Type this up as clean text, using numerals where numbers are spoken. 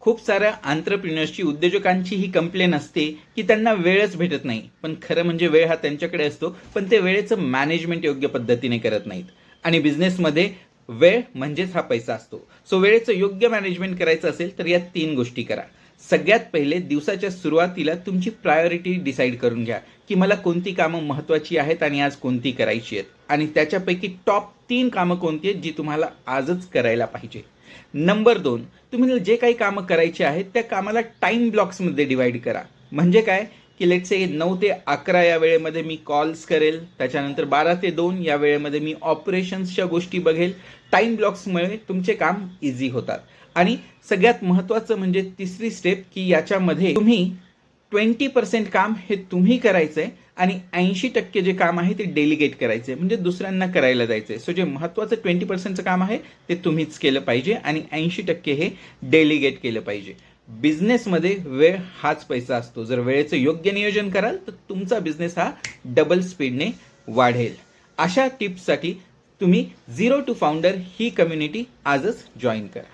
खूप साऱ्या एंटरप्रेन्योर्सची उद्योजकांची ही कंप्लेन असते की त्यांना वेळच भेटत नाही. पण खरं म्हणजे वेळ हा त्यांच्याकडे असतो, पण ते वेळेचं मॅनेजमेंट योग्य पद्धतीने करत नाहीत. आणि बिझनेसमध्ये वेळ म्हणजेच हा पैसा असतो. सो वेळेचं योग्य मॅनेजमेंट करायचं असेल तर या 3 गोष्टी करा. सगळ्यात पहिले दिवसाच्या सुरुवातीला तुमची प्रायोरिटी डिसाईड करून घ्या की मला कोणती कामं महत्त्वाची आहेत आणि आज कोणती करायची आहेत, आणि त्याच्यापैकी टॉप 3 कामं कोणती आहेत जी तुम्हाला आजच करायला पाहिजे. नंबर 2, तुम्ही जे काही कामं करायची आहेत त्या कामाला टाइम ब्लॉक्समध्ये डिवाइड करा. म्हणजे काय की लेट्स से 9 ते 11 या वेळेमध्ये मी कॉल्स करेल, त्याच्यानंतर 12 ते 2 या वेळेमध्ये मी ऑपरेशन्सच्या गोष्टी बघेल. टाइम ब्लॉक्समुळे तुमचे काम इझी होतात. आणि सगळ्यात महत्त्वाचं म्हणजे तिसरी स्टेप की याच्यामध्ये तुम्ही 20% काम हे तुम्ही करायचंय आणि 80% जे काम आहे ते डेलिगेट करायचंय, म्हणजे दुसऱ्यांना करायला द्यायचंय. सो जे महत्त्वाचं 20%चं काम आहे ते तुम्हीच केलं पाहिजे आणि 80% हे डेलिगेट केलं पाहिजे. बिझनेसमध्ये वेळ हाच पैसा असतो. जर वेळेचं योग्य नियोजन कराल तर तुमचा बिझनेस हा डबल स्पीडने वाढेल. अशा टिप्ससाठी तुम्ही झिरो टू फाउंडर ही कम्युनिटी आजच जॉईन करा.